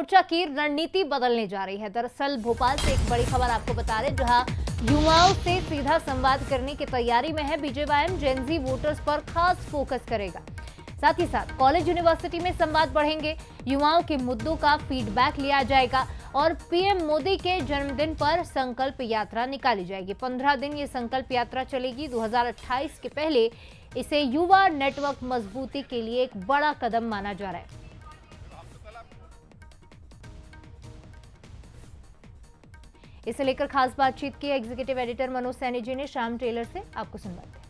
मोर्चा की रणनीति बदलने जा रही है। दरअसल भोपाल से एक बड़ी खबर आपको बता रहे, जहां युवाओं से सीधा संवाद करने की तैयारी में है बीजेपी। जेन ज़ी वोटर्स पर खास फोकस करेगा। साथ ही साथ कॉलेज यूनिवर्सिटी में संवाद बढ़ेंगे, युवाओं के मुद्दों का फीडबैक लिया जाएगा और पीएम मोदी के जन्मदिन पर संकल्प यात्रा निकाली जाएगी। 15 दिन ये संकल्प यात्रा चलेगी। 2028 के पहले इसे युवा नेटवर्क मजबूती के लिए एक बड़ा कदम माना जा रहा है। इसे लेकर खास बातचीत की एग्जीक्यूटिव एडिटर मनोज सैनी जी ने श्याम टेलर से। आपको सुनवाते हैं।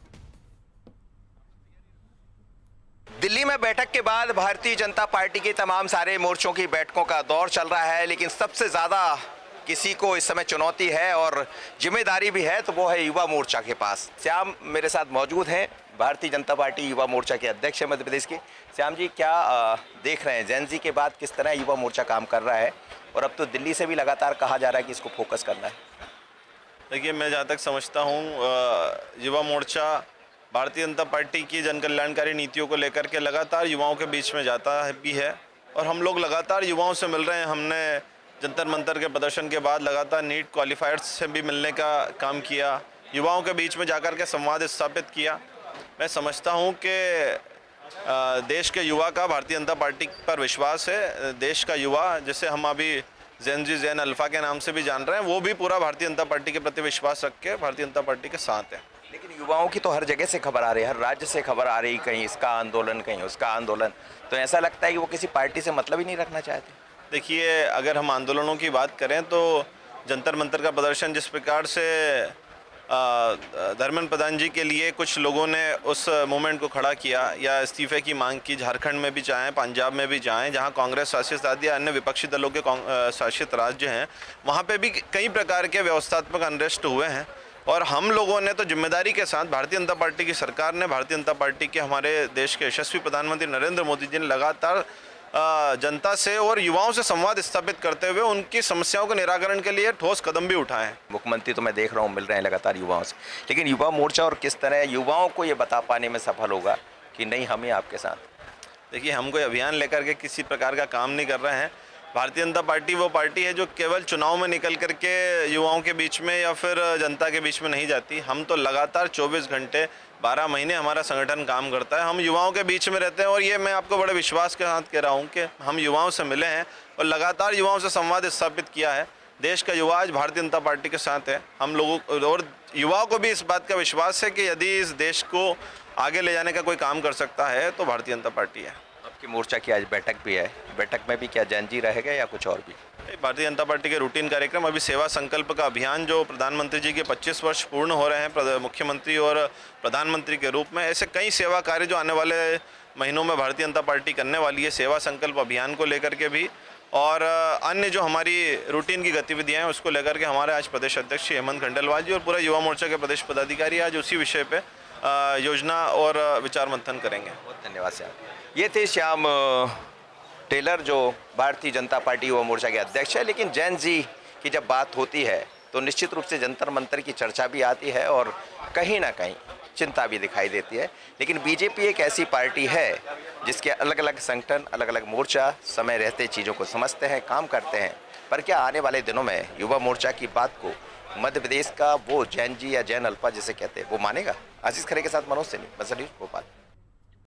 दिल्ली में बैठक के बाद भारतीय जनता पार्टी के तमाम सारे मोर्चों की बैठकों का दौर चल रहा है, लेकिन सबसे ज़्यादा किसी को इस समय चुनौती है और जिम्मेदारी भी है, तो वो है युवा मोर्चा के पास। श्याम मेरे साथ मौजूद हैं, भारतीय जनता पार्टी युवा मोर्चा के अध्यक्ष हैं मध्य प्रदेश के। श्याम जी, क्या देख रहे हैं जेन ज़ी के बाद किस तरह युवा मोर्चा काम कर रहा है, और अब तो दिल्ली से भी लगातार कहा जा रहा है कि इसको फोकस करना है? देखिए, मैं जहाँ तक समझता हूँ, युवा मोर्चा भारतीय जनता पार्टी की जन कल्याणकारी नीतियों को लेकर के लगातार युवाओं के बीच में जाता है भी है, और हम लोग लगातार युवाओं से मिल रहे हैं। हमने जंतर मंतर के प्रदर्शन के बाद लगातार नीट क्वालिफायर्स से भी मिलने का काम किया, युवाओं के बीच में जाकर के संवाद स्थापित किया। मैं समझता हूँ कि देश के युवा का भारतीय जनता पार्टी पर विश्वास है। देश का युवा, जिसे हम अभी जेन ज़ी, जेन अल्फा के नाम से भी जान रहे हैं, वो भी पूरा भारतीय जनता पार्टी के प्रति विश्वास रख के भारतीय जनता पार्टी के साथ है। लेकिन युवाओं की तो हर जगह से खबर आ रही है, हर राज्य से खबर आ रही, कहीं इसका आंदोलन कहीं उसका आंदोलन, तो ऐसा लगता है कि वो किसी पार्टी से मतलब ही नहीं रखना चाहते। देखिए, अगर हम आंदोलनों की बात करें तो जंतर मंतर का प्रदर्शन जिस प्रकार से धर्मेंद्र प्रधान जी के लिए कुछ लोगों ने उस मूवमेंट को खड़ा किया या इस्तीफे की मांग की, झारखंड में भी चाहें, पंजाब में भी चाहें, जहां कांग्रेस शासित राज्य या अन्य विपक्षी दलों के शासित राज्य हैं, वहां पे भी कई प्रकार के व्यवस्थात्मक अनरेस्ट हुए हैं। और हम लोगों ने तो जिम्मेदारी के साथ, भारतीय जनता पार्टी की सरकार ने, भारतीय जनता पार्टी के हमारे देश के यशस्वी प्रधानमंत्री नरेंद्र मोदी जी ने लगातार जनता से और युवाओं से संवाद स्थापित करते हुए उनकी समस्याओं के निराकरण के लिए ठोस कदम भी उठाए हैं। मुख्यमंत्री तो मैं देख रहा हूँ मिल रहे हैं लगातार युवाओं से, लेकिन युवा मोर्चा और किस तरह युवाओं को ये बता पाने में सफल होगा कि नहीं, हम ही आपके साथ। देखिए, हम कोई अभियान लेकर के किसी प्रकार का काम नहीं कर रहे हैं। भारतीय जनता पार्टी वो पार्टी है जो केवल चुनाव में निकल करके युवाओं के बीच में या फिर जनता के बीच में नहीं जाती। हम तो लगातार 24 घंटे 12 महीने हमारा संगठन काम करता है। हम युवाओं के बीच में रहते हैं, और ये मैं आपको बड़े विश्वास के साथ कह रहा हूँ कि हम युवाओं से मिले हैं और लगातार युवाओं से संवाद स्थापित किया है। देश का युवा आज भारतीय जनता पार्टी के साथ है। हम लोगों और युवाओं को भी इस बात का विश्वास है कि यदि इस देश को आगे ले जाने का कोई काम कर सकता है तो भारतीय जनता पार्टी है। आपकी मोर्चा की आज बैठक भी है, बैठक में भी क्या जेन ज़ी रहेगा या कुछ और भी? भारतीय जनता पार्टी के रूटीन कार्यक्रम, अभी सेवा संकल्प का अभियान जो प्रधानमंत्री जी के 25 वर्ष पूर्ण हो रहे हैं मुख्यमंत्री और प्रधानमंत्री के रूप में, ऐसे कई सेवा कार्य जो आने वाले महीनों में भारतीय जनता पार्टी करने वाली है, सेवा संकल्प अभियान को लेकर के भी, और अन्य जो हमारी रूटीन की गतिविधियाँ हैं उसको लेकर के हमारे आज प्रदेश अध्यक्ष हेमंत खंडेलवाल जी और पूरे युवा मोर्चा के प्रदेश पदाधिकारी आज उसी विषय पे योजना और विचार मंथन करेंगे। बहुत धन्यवाद श्याम। ये थे श्याम टेलर, जो भारतीय जनता पार्टी युवा मोर्चा के अध्यक्ष है। लेकिन जेन ज़ी की जब बात होती है तो निश्चित रूप से जंतर मंतर की चर्चा भी आती है और कहीं ना कहीं चिंता भी दिखाई देती है। लेकिन बीजेपी एक ऐसी पार्टी है जिसके अलग अलग संगठन, अलग अलग मोर्चा समय रहते चीज़ों को समझते हैं, काम करते हैं। पर क्या आने वाले दिनों में युवा मोर्चा की बात को मध्य प्रदेश का वो जेन ज़ी या जेन अल्फा जिसे कहते हैं वो मानेगा? आशीष खरे के साथ मनोज सैनी, बसंत न्यूज़, भोपाल।